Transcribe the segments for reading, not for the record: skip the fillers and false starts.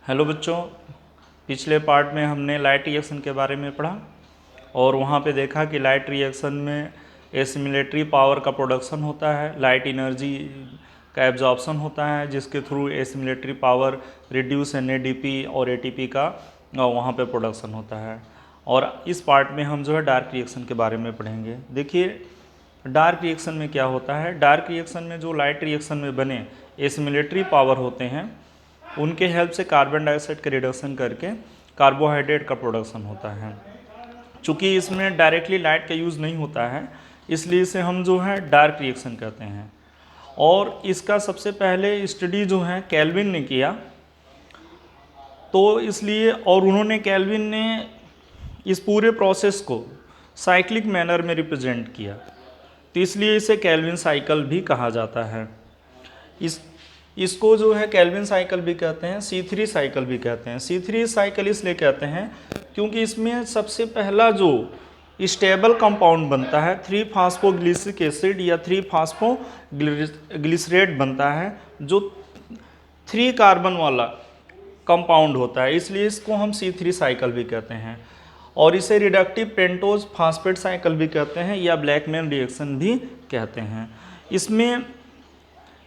Hello बच्चों, पिछले part में हमने लाइट रिएक्शन के बारे में पढ़ा और वहाँ पे देखा कि लाइट रिएक्शन में एसिमिलेटरी पावर का प्रोडक्शन होता है, लाइट एनर्जी का एब्जॉर्प्शन होता है, जिसके through assimilatory power reduce NADP और एटीपी का वहाँ पे प्रोडक्शन होता है। और इस पार्ट में हम जो है डार्क रिएक्शन के बारे में पढ़ेंगे। देखिए डार्क रिएक्शन में क्या होता है। डार्क रिएक्शन में जो लाइट रिएक्शन में बने एसिमिलेटरी पावर होते हैं उनके हेल्प से कार्बन डाइऑक्साइड का रिडक्शन करके कार्बोहाइड्रेट का प्रोडक्शन होता है। चूँकि इसमें डायरेक्टली लाइट का यूज़ नहीं होता है, इसलिए इसे हम जो है डार्क रिएक्शन कहते हैं। और इसका सबसे पहले स्टडी जो है केल्विन ने किया, तो इसलिए और उन्होंने केल्विन ने इस पूरे प्रोसेस को साइक्लिक मैनर में रिप्रेजेंट किया, तो इसलिए इसे केल्विन साइकिल भी कहा जाता है। इसको जो है केल्विन साइकिल भी कहते हैं, C3 साइकिल भी कहते हैं। C3 साइकिल इसलिए कहते हैं क्योंकि इसमें सबसे पहला जो स्टेबल कंपाउंड बनता है 3-फॉस्फोग्लिसरिक एसिड या 3-फॉस्फोग्लिसरेट बनता है, जो 3 कार्बन वाला कंपाउंड होता है, इसलिए इसको हम C3 साइकिल भी कहते हैं। और इसे रिडक्टिव पेंटोज फास्फेट साइकिल भी कहते हैं या ब्लैकमैन रिएक्शन भी कहते हैं। इसमें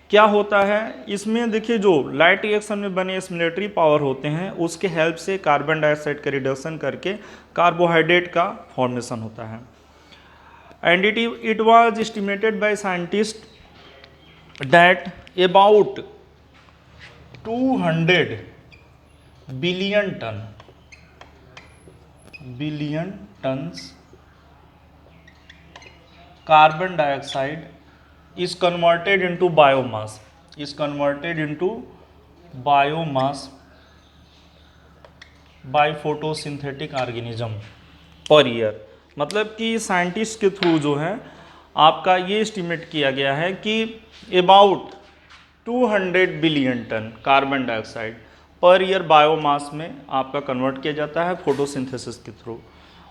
क्या होता है, इसमें देखिए जो लाइट रिएक्शन में बने एसिमिलेटरी पावर होते हैं उसके हेल्प से कार्बन डाइऑक्साइड का रिडक्शन करके कार्बोहाइड्रेट का फॉर्मेशन होता है। And it was estimated by scientist that about 200 billion turns carbon dioxide is converted into biomass by photosynthetic organism per year। मतलब कि साइंटिस्ट के थ्रू जो है आपका ये एस्टिमेट किया गया है कि about 200 billion ton carbon dioxide per year biomass में आपका कन्वर्ट किया जाता है फोटोसिंथेसिस के थ्रू।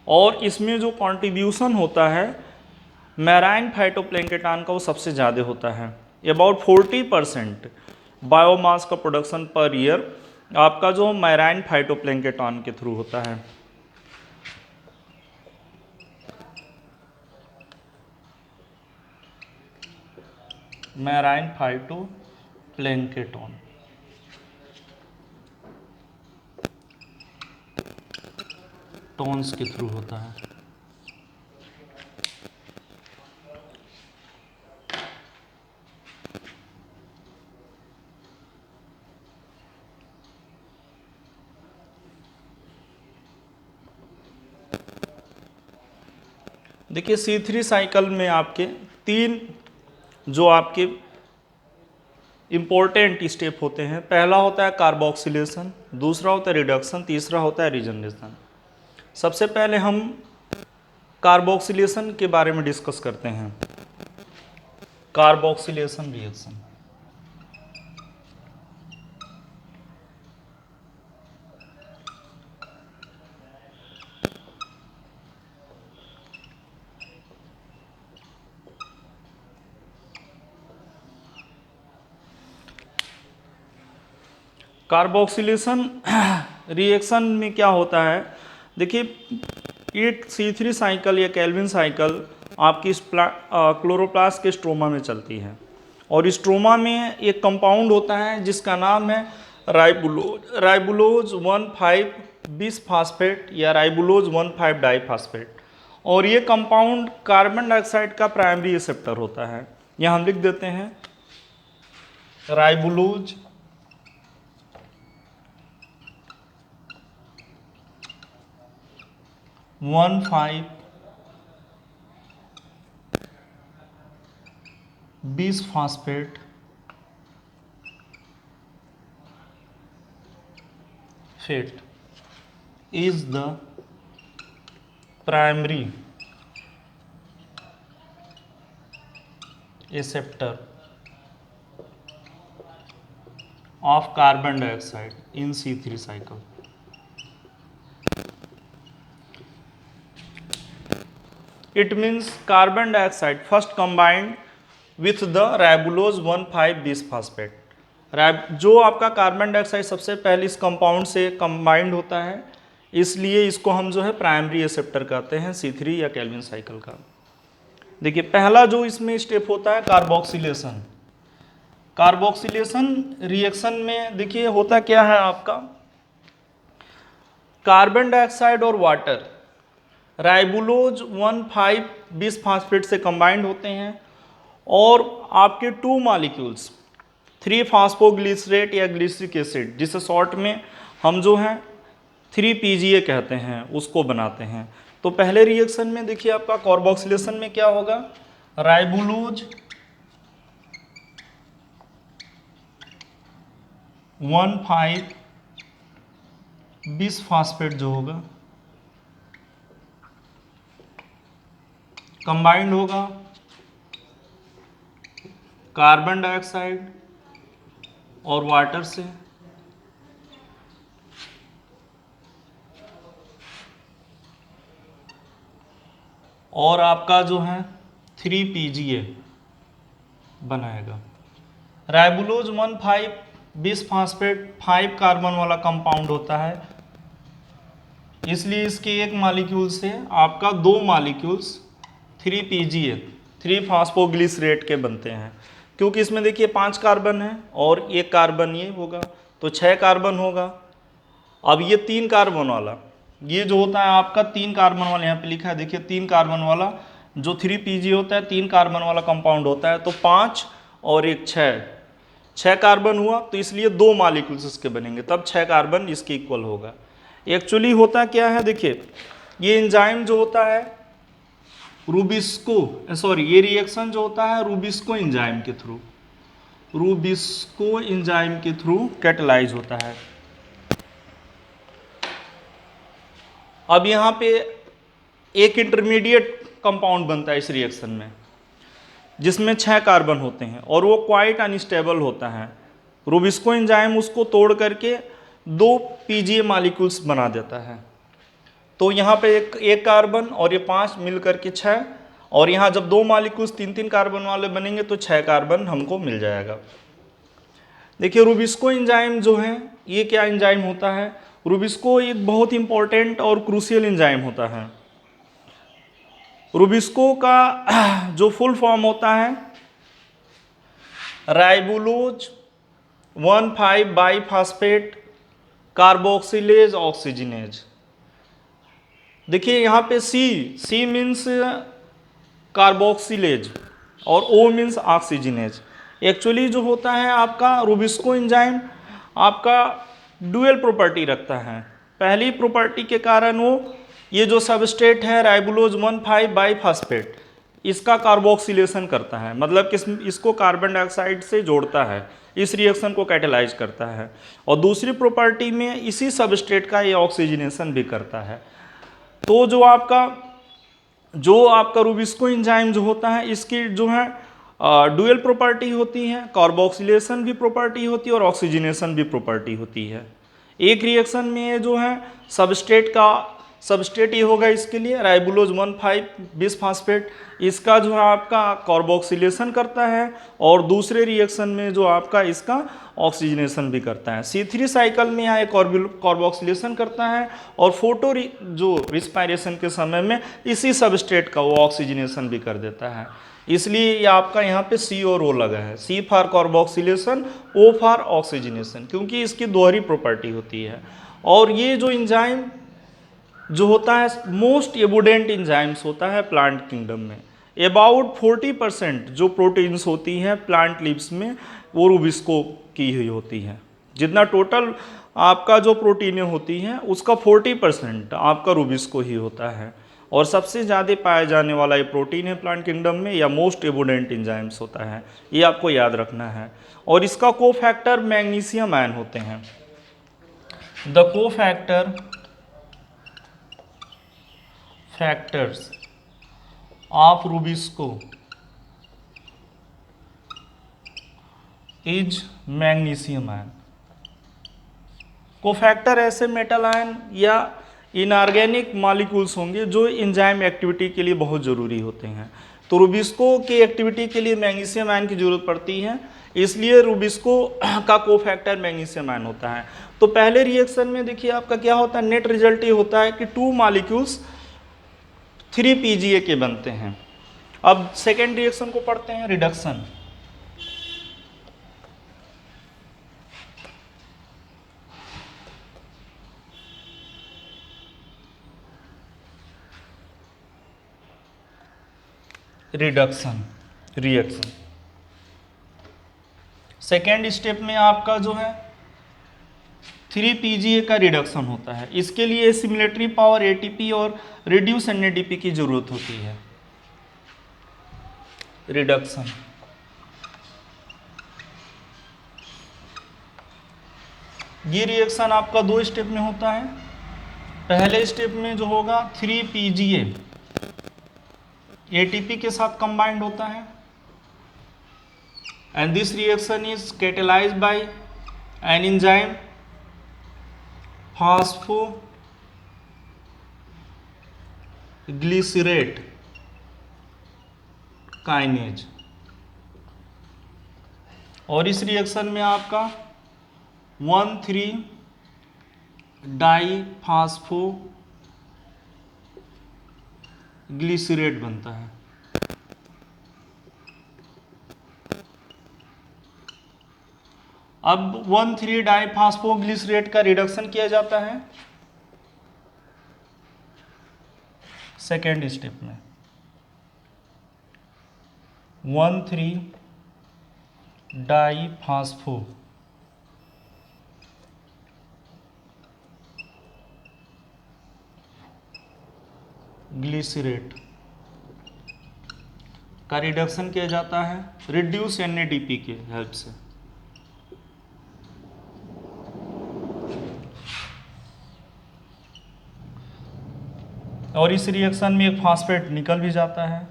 और इसमें जो कंट्रीब्यूशन होता है मैराइन फाइटोप्लैंक्टन का वो सबसे ज़्यादा होता है। अबाउट 40% बायोमास का प्रोडक्शन पर ईयर आपका जो मैराइन फाइटोप्लैंक्टन के थ्रू होता है। मैराइन फाइटोप्लैंक्टन टोन्स के थ्रू होता है। देखिए C3 साइकिल में आपके 3 जो आपके इम्पोर्टेंट स्टेप होते हैं। पहला होता है कार्बोक्सिलेशन, दूसरा होता है रिडक्शन, तीसरा होता है रीजनरेशन। सबसे पहले हम कार्बोक्सिलेशन के बारे में डिस्कस करते हैं। कार्बोक्सिलेशन रिएक्शन, कार्बोक्सिलेशन रिएक्शन में क्या होता है, देखिए ये C3 साइकिल या केल्विन साइकिल आपकी क्लोरोप्लास्ट के स्ट्रोमा में चलती है। और स्ट्रोमा में एक कंपाउंड होता है जिसका नाम है राइबुलोज 1,5 बिसफास्फेट या राइबुलोज 1,5 डाइफास्फेट। और ये कंपाउंड कार्बन डाइऑक्साइड का प्राइमरी रिसेप्टर होता है। यहाँ हम लिख देते हैं ribulose 1,5 बिसफास्फेट is the primary receptor of carbon dioxide in C3 cycle। It means carbon dioxide first combined with the ribulose 1,5 bisphosphate जो आपका कार्बन डाइऑक्साइड सबसे पहले इस कंपाउंड से कंबाइंड होता है, इसलिए इसको हम जो है प्राइमरी एक्सेप्टर कहते हैं C3 या केल्विन साइकिल का। देखिए पहला जो इसमें स्टेप होता है कार्बोक्सिलेशन। कार्बोक्सिलेशन रिएक्शन में देखिए होता क्या है, आपका कार्बन डाइऑक्साइड और वाटर राइबोलोज 1,5 बिस फास्फेट से कंबाइंड होते हैं और आपके 2 मॉलिक्यूल्स 3 फास्फोग्लिसरेट या ग्लिसरिक एसिड, जिसे शॉर्ट में हम जो है 3PGA कहते हैं, उसको बनाते हैं। तो पहले रिएक्शन में देखिए आपका कार्बोक्सिलेशन में क्या होगा, राइबोलोज 1,5 बिस फास्फेट जो होगा कंबाइंड होगा कार्बन डाइऑक्साइड और वाटर से, और आपका जो है 3PGA बनाएगा। राइबोलोज 1,5 बिस फास्फेट 5 कार्बन वाला कंपाउंड होता है, इसलिए इसके एक मॉलिक्यूल से आपका 2 मॉलिक्यूल्स 3PGA 3 फास्फोग्लिसरेट के बनते हैं, क्योंकि इसमें देखिए 5 कार्बन है और एक कार्बन ये होगा तो 6 कार्बन होगा। अब ये 3 कार्बन वाला, ये जो होता है आपका 3 कार्बन वाला, यहाँ पे लिखा है देखिए 3 कार्बन वाला जो 3PGA होता है 3 कार्बन वाला कंपाउंड होता है, तो 5 और एक 6 कार्बन हुआ, तो इसलिए 2 मॉलिक्यूल्स इसके बनेंगे, तब 6 कार्बन इसके इक्वल होगा। एक्चुअली होता क्या है, देखिए ये एंजाइम जो होता है ये रिएक्शन जो होता है रूबिस्को एंजाइम के थ्रू कैटेलाइज होता है। अब यहाँ पे एक इंटरमीडिएट कंपाउंड बनता है इस रिएक्शन में, जिसमें 6 कार्बन होते हैं और वो क्वाइट अनस्टेबल होता है। रूबिस्को एंजाइम उसको तोड़ करके 2 PGA मॉलिक्यूल्स बना देता है। तो यहाँ पे एक कार्बन और ये 5 मिल करके 6, और यहाँ जब 2 मॉलिक्यूल्स 3-3 कार्बन वाले बनेंगे तो 6 कार्बन हमको मिल जाएगा। देखिए रूबिस्को एंजाइम जो है ये क्या एंजाइम होता है, रूबिस्को एक बहुत इंपॉर्टेंट और क्रूशियल एंजाइम होता है। रूबिस्को का जो फुल फॉर्म होता है राइबोलोज 1,5 बाईफास्फेट कार्बोक्सिलेज ऑक्सीजनेज। देखिए यहाँ पे सी मीन्स कार्बोक्सिलेज और O मीन्स ऑक्सीजनेज। एक्चुअली जो होता है आपका रूबिस्को एंजाइम आपका डुअल प्रॉपर्टी रखता है। पहली प्रॉपर्टी के कारण वो ये जो सबस्ट्रेट है राइबोलोज 1,5 बाईफास्फेट, इसका कार्बोक्सिलेशन करता है, मतलब कि इसको कार्बन डाइऑक्साइड से जोड़ता है, इस रिएक्शन को कैटेलाइज करता है। और दूसरी प्रॉपर्टी में इसी सबस्ट्रेट का ये ऑक्सीजनेशन भी करता है। तो जो आपका रूबिस्को एंजाइम जो होता है इसकी जो है डुअल प्रॉपर्टी होती है, कार्बोक्सिलेशन भी प्रॉपर्टी होती है और ऑक्सीजनेशन भी प्रॉपर्टी होती है। एक रिएक्शन में ये जो है सबस्ट्रेट ये होगा इसके लिए राइबोलोज 1,5 बिसफॉस्फेट, इसका जो है आपका कार्बोक्सिलेशन करता है, और दूसरे रिएक्शन में जो आपका इसका ऑक्सीजनेशन भी करता है। C3 साइकिल में यहाँ एक कार्बोक्सिलेशन करता है और फोटो जो रिस्पायरेशन के समय में इसी सबस्ट्रेट का वो ऑक्सीजनेशन भी कर देता है। इसलिए ये आपका यहाँ पे C और O लगा है, C for carboxylation, O for oxygenation, क्योंकि इसकी दोहरी प्रॉपर्टी होती है। और ये जो एंजाइम जो होता है मोस्ट एबुडेंट एंजाइम्स होता है प्लांट किंगडम में। अबाउट 40% जो प्रोटीन्स होती हैं प्लांट लीव्स में वो रूबिस्को की हुई होती हैं। जितना टोटल आपका जो प्रोटीनें होती हैं उसका 40% आपका रूबिस्को ही होता है, और सबसे ज़्यादा पाया जाने वाला ये प्रोटीन है प्लांट किंगडम में, या मोस्ट एबुडेंट एंजाइम्स होता है, ये आपको याद रखना है। और इसका कोफैक्टर मैग्नीशियम आयन होते हैं। The factors of rubisco is magnesium ion. Cofactor ऐसे मेटल आयन या इनऑर्गेनिक मॉलिक्यूल्स होंगे जो एंजाइम एक्टिविटी के लिए बहुत ज़रूरी होते हैं। तो रूबिस्को की एक्टिविटी के लिए मैग्नीशियम आयन की ज़रूरत पड़ती है। इसलिए रूबिस्को का कोफैक्टर मैग्नीशियम आयन होता है। तो पहले रिएक्शन में देखिए आपका क्या होता है, नेट रिजल्ट ये होता है कि 2 मॉलिक्यूल्स 3 PGA के बनते हैं। अब सेकेंड रिएक्शन को पढ़ते हैं, reduction. Reduction reaction second step में आपका जो है 3 PGA का रिडक्शन होता है। इसके लिए एसिमिलेटरी पावर ATP और रिड्यूस NADP की जरूरत होती है। रिडक्शन ये रिएक्शन आपका 2 स्टेप में होता है। पहले स्टेप में जो होगा 3 PGA ATP के साथ कंबाइंड होता है, and this reaction is catalysed by an enzyme phosphoglycerate kinase. और इस रिएक्शन में आपका 1,3-डाईफॉस्फोग्लिसरेट बनता है। अब 1,3-डाईफॉस्फोग्लिसरेट का रिडक्शन किया जाता है सेकेंड स्टेप में। 1,3-डाईफॉस्फोग्लिसरेट का रिडक्शन किया जाता है रिड्यूस NADP के हेल्प से। और इस रिएक्शन में एक फास्फेट निकल भी जाता है,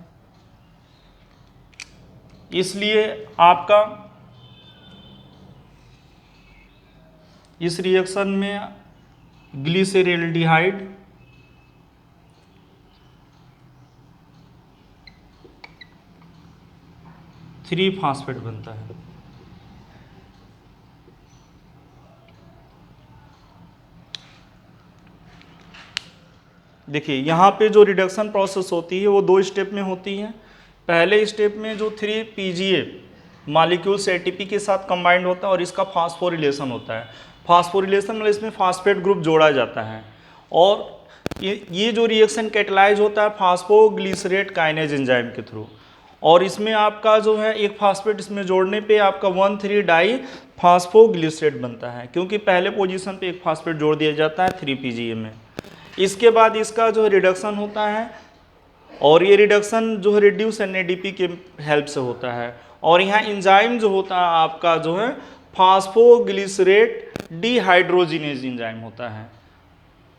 इसलिए आपका इस रिएक्शन में ग्लिसरेल्डिहाइड थ्री फास्फेट बनता है। देखिए यहाँ पे जो रिडक्शन प्रोसेस होती है वो 2 स्टेप में होती है। पहले स्टेप में जो 3 PGA मॉलिक्यूल्स ATP के साथ कंबाइंड होता है और इसका फास्फोरिलेशन होता है। फास्फोरिलेशन मतलब इसमें फास्फेट ग्रुप जोड़ा जाता है, और ये जो रिएक्शन कैटेलाइज होता है फास्फोग्लिसरेट काइनेज एंजाइम के थ्रू, और इसमें आपका जो है एक फास्फेट इसमें जोड़ने पे आपका 1,3-डाईफॉस्फोग्लिसरेट बनता है, क्योंकि पहले पोजीशन पे एक फास्फेट जोड़ दिया जाता है 3 PGA में। इसके बाद इसका जो रिडक्शन होता है, और ये रिडक्शन जो है रिड्यूस NADP के हेल्प से होता है। और यहाँ एंजाइम जो होता है आपका जो है फास्फोग्लिसरेट डिहाइड्रोजिनेज एंजाइम होता है।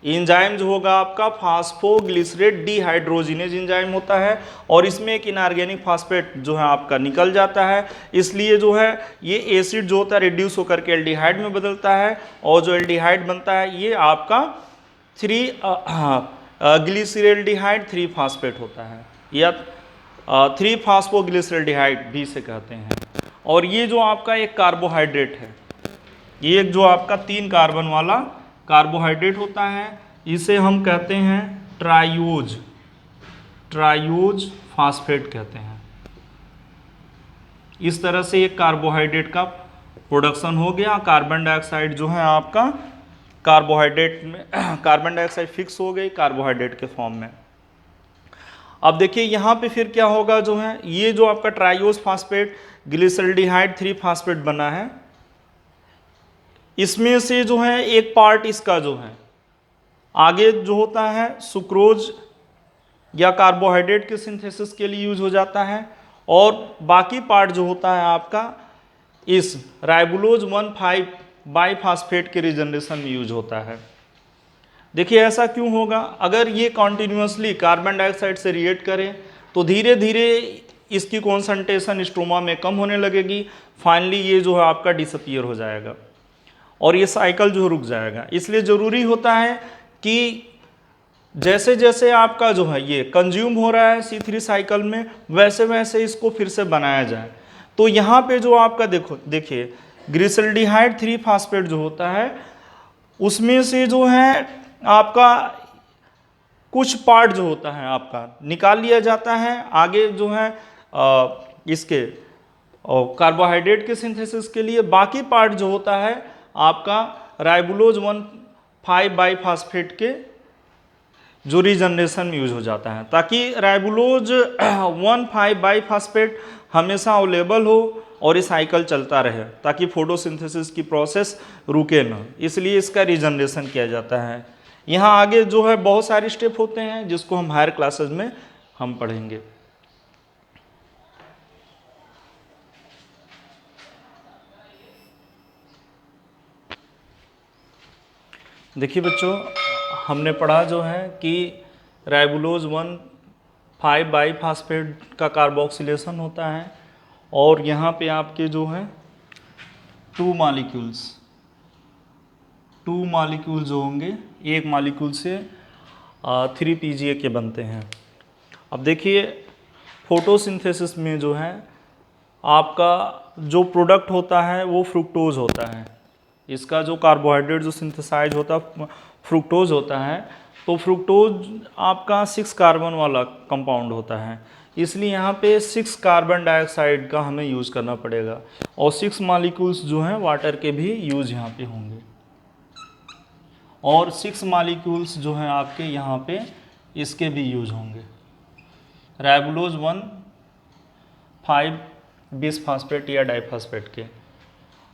एंजाइम जो होगा आपका फास्फोग्लिसरेट डिहाइड्रोजिनेज एंजाइम होता है, और इसमें एक इनऑर्गेनिक फास्फेट जो है आपका निकल जाता है। इसलिए जो है ये एसिड जो होता है रिड्यूस होकर के एल्डिहाइड में बदलता है, और जो एल्डिहाइड बनता है ये आपका 3-ग्लिसरेल्डिहाइड 3 फास्फेट होता है, या 3-फास्फोग्लिसरेल्डिहाइड भी से कहते हैं। और ये जो आपका एक कार्बोहाइड्रेट है, ये जो आपका 3 कार्बन वाला कार्बोहाइड्रेट होता है, इसे हम कहते हैं ट्राइयूज फास्फेट कहते हैं। इस तरह से एक कार्बोहाइड्रेट का प्रोडक्शन हो गया। कार्बन डाइऑक्साइड जो है आपका कार्बोहाइड्रेट में कार्बन डाइऑक्साइड फिक्स हो गई कार्बोहाइड्रेट के फॉर्म में। अब देखिए यहाँ पे फिर क्या होगा, जो है ये जो आपका ट्राइयोस फास्फेट ग्लिसरेल्डिहाइड 3 फास्फेट बना है, इसमें से जो है एक पार्ट इसका जो है आगे जो होता है सुक्रोज या कार्बोहाइड्रेट के सिंथेसिस के लिए यूज हो जाता है, और बाकी पार्ट जो होता है आपका इस राइबोलोज 1,5 बाईफास्फेट के रिजनरेशन में यूज होता है। देखिए ऐसा क्यों होगा, अगर ये कॉन्टिन्यूसली कार्बन डाइऑक्साइड से रिएक्ट करें तो धीरे धीरे इसकी कॉन्सेंट्रेशन स्ट्रोमा में कम होने लगेगी, फाइनली ये जो है आपका डिसअपीयर हो जाएगा और ये साइकिल जो रुक जाएगा। इसलिए ज़रूरी होता है कि जैसे जैसे आपका जो है ये कंज्यूम हो रहा है C3 साइकिल में, वैसे वैसे इसको फिर से बनाया जाए। तो यहाँ पे जो आपका देखिए ग्लिसरॉल्डिहाइड 3 फास्फेट जो होता है उसमें से जो है आपका कुछ पार्ट जो होता है आपका निकाल लिया जाता है। आगे जो है इसके कार्बोहाइड्रेट के सिंथेसिस के लिए बाकी पार्ट जो होता है आपका राइबोलोज 1,5 बाईफास्फेट के जो रीजनरेशन में यूज हो जाता है, ताकि राइबोलोज 1,5 बाईफास्फेट हमेशा अवेलेबल हो और ये साइकिल चलता रहे, ताकि फोटोसिंथेसिस की प्रोसेस रुके ना, इसलिए इसका रीजनरेशन किया जाता है। यहाँ आगे जो है बहुत सारे स्टेप होते हैं जिसको हम हायर क्लासेस में हम पढ़ेंगे। देखिए बच्चों, हमने पढ़ा जो है कि राइबोलोज 1,5 बाईफास्फेट का कार्बोक्सिलेशन होता है और यहाँ पे आपके जो है 2 मॉलिक्यूल जो होंगे, एक मॉलिक्यूल से 3 PGA के बनते हैं। अब देखिए फोटोसिंथेसिस में जो है आपका जो प्रोडक्ट होता है वो फ्रुक्टोज होता है। इसका जो कार्बोहाइड्रेट जो सिंथेसाइज होता है फ्रुक्टोज होता है, तो फ्रुक्टोज आपका 6 कार्बन वाला कंपाउंड होता है, इसलिए यहाँ पे 6 कार्बन डाइऑक्साइड का हमें यूज़ करना पड़ेगा और 6 मॉलिक्यूल्स जो हैं वाटर के भी यूज़ यहाँ पे होंगे और 6 मॉलिक्यूल्स जो हैं आपके यहाँ पे इसके भी यूज होंगे राइबोलोज 1,5 बिसफास्फेट या डाइफास्फेट के।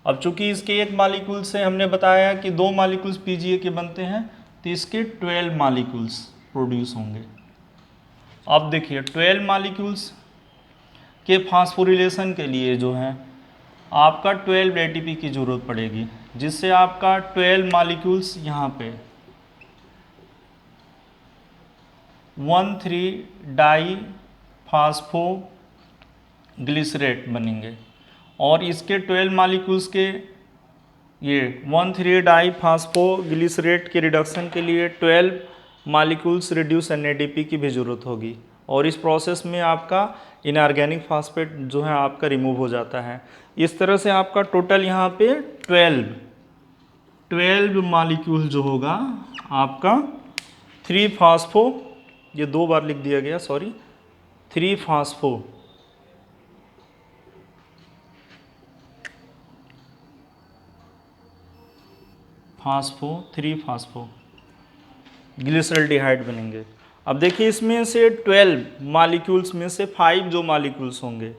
अब चूंकि इसके एक मॉलिक्यूल से हमने बताया कि 2 मॉलिक्यूल्स PGA के बनते हैं, तो इसके 12 मॉलिक्यूल्स प्रोड्यूस होंगे। अब देखिए 12 मॉलिक्यूल्स के फास्फोरिलेशन के लिए जो है आपका 12 ATP की ज़रूरत पड़ेगी, जिससे आपका 12 मॉलिक्यूल्स यहाँ पे 1,3 डाईफास्फोग्लिसरेट बनेंगे और इसके 12 मॉलिक्यूल्स के ये 1,3 डाईफास्फोग्लिसरेट के रिडक्शन के लिए 12 मॉलिक्यूल्स रिड्यूस NADP की भी ज़रूरत होगी और इस प्रोसेस में आपका इनऑर्गेनिक फास्फेट जो है आपका रिमूव हो जाता है। इस तरह से आपका टोटल यहाँ पे 12 मॉलिक्यूल जो होगा आपका 3 फास्फो, ये 2 बार लिख दिया गया सॉरी, 3 फास्फो ग्लिसरॉल्डिहाइड बनेंगे। अब देखिए इसमें से 12 मॉलिक्यूल्स में से 5 जो मॉलिक्यूल्स होंगे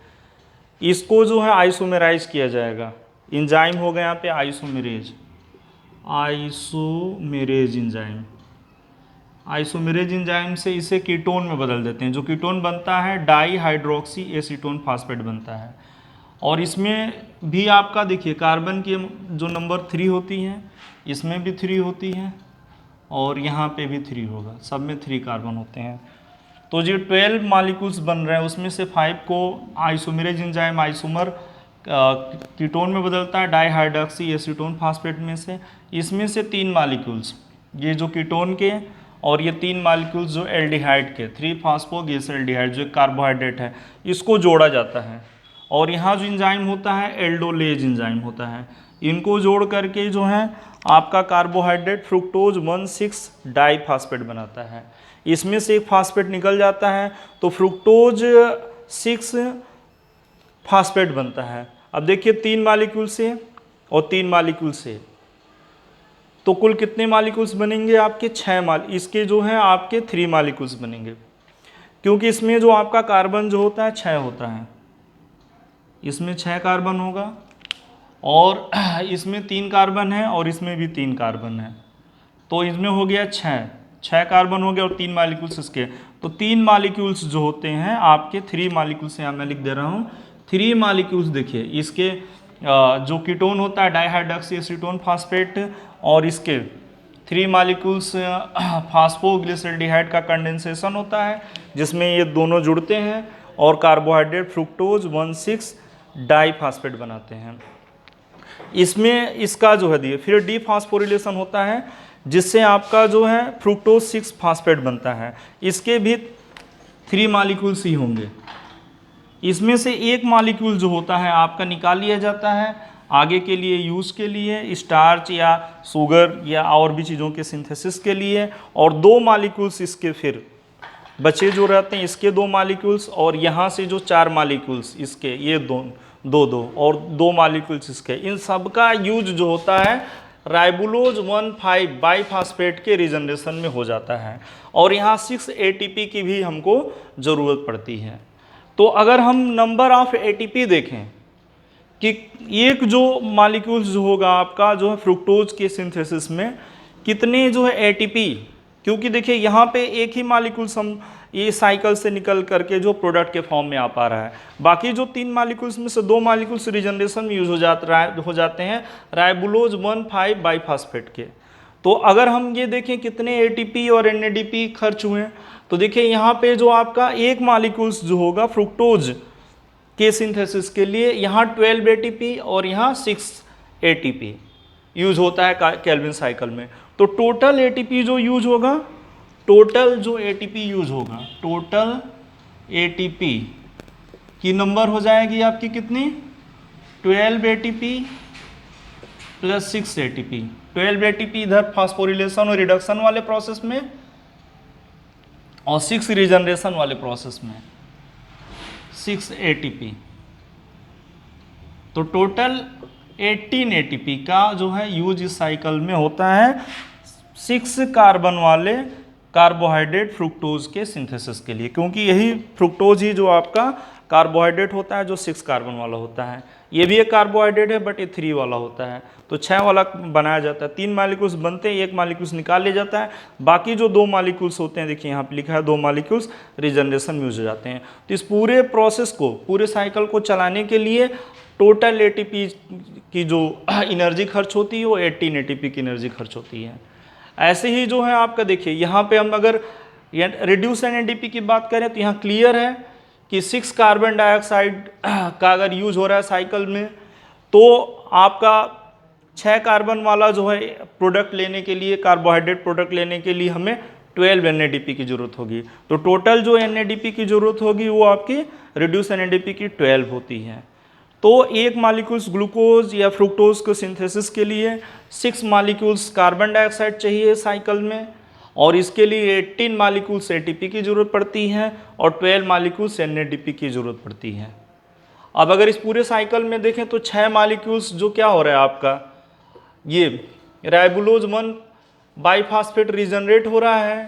इसको जो है आइसोमेराइज किया जाएगा। इंजाइम होगा यहाँ पे आइसोमेरेज इंजाइम। आइसोमेरेज इंजाइम से इसे कीटोन में बदल देते हैं। जो कीटोन बनता है डाई हाइड्रोक्सी एसीटोन फास्फेट बनता है और इसमें भी आपका देखिए कार्बन की जो नंबर 3 होती हैं, इसमें भी 3 होती हैं और यहाँ पे भी 3 होगा, सब में 3 कार्बन होते हैं। तो जो 12 मॉलिक्यूल्स बन रहे हैं उसमें से 5 को आइसोमेरेज एंजाइम आइसोमर कीटोन में बदलता है डाईहाइड्रोक्सी एसीटोन फास्फेट में से। इसमें से 3 मॉलिक्यूल्स ये जो कीटोन के और ये 3 मॉलिक्यूल्स जो एल्डिहाइड के 3 फास्फोग्लिसरॉल्डिहाइड जो कार्बोहाइड्रेट है इसको जोड़ा जाता है और यहाँ जो एंजाइम होता है एल्डोलेज एंजाइम होता है। इनको जोड़ करके जो है आपका कार्बोहाइड्रेट फ्रुक्टोज 1,6 डाईफास्फेट बनाता है। इसमें से एक फास्फेट निकल जाता है तो फ्रुक्टोज 6 फास्फेट बनता है। अब देखिए 3 मॉलिक्यूल से और 3 मॉलिक्यूल से तो कुल कितने मॉलिक्यूल्स बनेंगे आपके 6 इसके जो है आपके 3 मॉलिक्यूल्स बनेंगे, क्योंकि इसमें जो आपका कार्बन जो होता है 6 होता है, इसमें 6 कार्बन होगा और इसमें 3 कार्बन है और इसमें भी 3 कार्बन है, तो इसमें हो गया 6 कार्बन हो गया और 3 मॉलिक्यूल्स इसके। तो 3 मॉलिक्यूल्स जो होते हैं आपके 3 मॉलिक्यूल्स यहाँ मैं लिख दे रहा हूँ। 3 मॉलिक्यूल्स देखिए इसके जो कीटोन होता है डाईहाइड्रोक्सी एसीटोन फास्फेट और इसके 3 मॉलिक्यूल्स फास्फोग्लिसरॉल्डिहाइड का कंडेंसेशन होता है जिसमें ये दोनों जुड़ते हैं और कार्बोहाइड्रेट फ्रुक्टोज 1,6 डाईफास्फेट बनाते हैं। इसमें इसका जो है दिए फिर डीफास्फोरिलेशन होता है जिससे आपका जो है फ्रुक्टोज 6 फास्फेट बनता है। इसके भी 3 मॉलिक्यूल्स ही होंगे। इसमें से एक मॉलिक्यूल जो होता है आपका निकाल लिया जाता है आगे के लिए यूज़ के लिए, स्टार्च या शुगर या और भी चीज़ों के सिंथेसिस के लिए, और दो मॉलिक्यूल्स इसके फिर बचे जो रहते हैं, इसके दो मॉलिक्यूल्स और यहाँ से जो चार मॉलिक्यूल्स इसके, ये दो और दो मॉलिक्यूल्स इसके, इन सब का यूज जो होता है राइबोलोज 1,5 बाईफास्फेट के रीजनरेशन में हो जाता है, और यहाँ 6 ATP की भी हमको ज़रूरत पड़ती है। तो अगर हम नंबर ऑफ ATP देखें कि एक जो मॉलिक्यूल्स जो होगा आपका जो है फ्रुक्टोज के सिंथेसिस में कितने जो है ATP, क्योंकि देखिए यहाँ पे एक ही मॉलिक्यूल्स हम ये साइकिल से निकल करके जो प्रोडक्ट के फॉर्म में आ पा रहा है, बाकी जो 3 मॉलिक्यूल्स में से 2 मॉलिक्यूल्स रीजनरेशन में यूज हो जाते हैं राइबोलोज 1,5 बाईफास्फेट के। तो अगर हम ये देखें कितने ATP और NADP खर्च हुए, तो देखिए यहाँ पे जो आपका एक मॉलिक्यूल्स जो होगा फ्रुक्टोज के सिंथेसिस के लिए यहाँ 12 ATP और यहाँ 6 ATP यूज होता है केल्विन साइकिल में। तो टोटल ATP जो यूज होगा, टोटल ATP की नंबर हो जाएगी आपकी कितनी, 12 ATP प्लस 6 ATP। 12 ATP इधर फास्फोरिलेशन और रिडक्शन वाले प्रोसेस में और 6 रीजनरेशन वाले प्रोसेस में, 6 ATP। तो टोटल 18 ATP का जो है यूज इस साइकिल में होता है 6 कार्बन वाले कार्बोहाइड्रेट फ्रुक्टोज के सिंथेसिस के लिए, क्योंकि यही फ्रुक्टोज ही जो आपका कार्बोहाइड्रेट होता है जो 6 कार्बन वाला होता है। ये भी एक कार्बोहाइड्रेट है बट ये 3 वाला होता है, तो 6 वाला बनाया जाता है। 3 मॉलिक्यूल्स बनते हैं, एक मॉलिक्यूल्स निकाल लिया जाता है, बाकी जो 2 मॉलिक्यूल्स होते हैं देखिए यहाँ पे लिखा है 2 मॉलिक्यूल्स रीजनरेशन में यूज हो जाते हैं। तो इस पूरे प्रोसेस को, पूरे साइकिल को चलाने के लिए टोटल ATP की जो एनर्जी खर्च होती है वो 18 ATP की एनर्जी खर्च होती है। ऐसे ही जो है आपका देखिए यहाँ पे हम अगर रिड्यूस NADP की बात करें तो यहाँ क्लियर है कि 6 कार्बन डाइऑक्साइड का अगर यूज हो रहा है साइकिल में, तो आपका 6 कार्बन वाला जो है प्रोडक्ट लेने के लिए, कार्बोहाइड्रेट प्रोडक्ट लेने के लिए हमें 12 NADP की जरूरत होगी। तो टोटल जो NADP की जरूरत होगी वो आपकी रिड्यूस NADP की 12 होती है। तो एक मॉलिक्यूल्स ग्लूकोज या फ्रुक्टोज को सिंथेसिस के लिए 6 मॉलिक्यूल्स कार्बन डाइऑक्साइड चाहिए साइकिल में, और इसके लिए 18 मॉलिक्यूल्स ATP की जरूरत पड़ती है और 12 मॉलिक्यूल्स NADP की जरूरत पड़ती है। अब अगर इस पूरे साइकिल में देखें तो 6 मॉलिक्यूल्स जो क्या हो रहा है आपका, ये राइबोलोज 1 बाईफास्फेट रीजनरेट हो रहा है,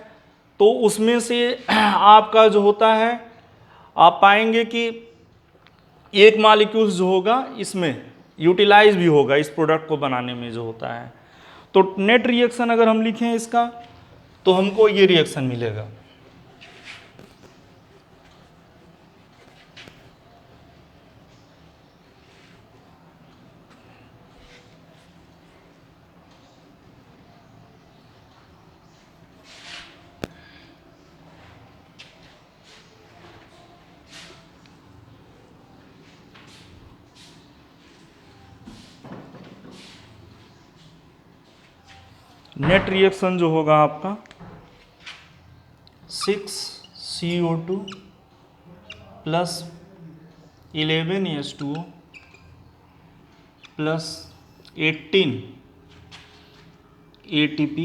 तो उसमें से आपका जो होता है आप पाएंगे कि एक मॉलिक्यूल्स जो होगा इसमें यूटिलाइज भी होगा इस प्रोडक्ट को बनाने में जो होता है। तो नेट रिएक्शन अगर हम लिखें इसका तो हमको ये रिएक्शन मिलेगा। नेट रिएक्शन जो होगा आपका 6 CO2 plus 11 H2O plus 18 ATP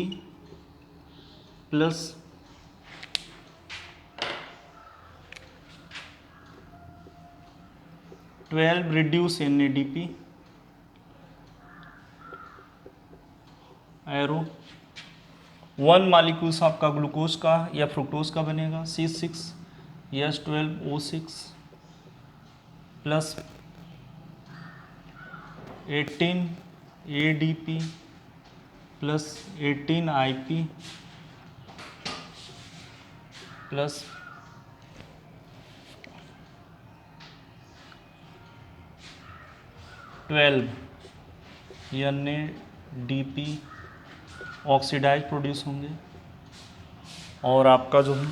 plus 12 reduce NADP arrow 1 molecules आपका ग्लूकोज का या फ्रुक्टोज का बनेगा C6H12O6 plus 18 ADP plus 18 IP plus 12 NADP oxidise produce होंगे, और आपका जो है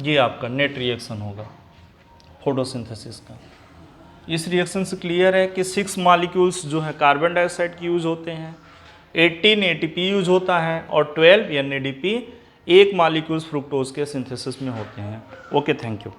ये आपका नेट रिएक्शन होगा फोटोसिंथेसिस का। इस रिएक्शन से क्लियर है कि 6 मॉलिक्यूल्स जो है कार्बन डाइऑक्साइड की यूज होते हैं, 18 एटीपी यूज होता है और 12 एनएडीपी एक मॉलिक्यूल्स फ्रुक्टोज के सिंथेसिस में होते हैं। Okay, thank you.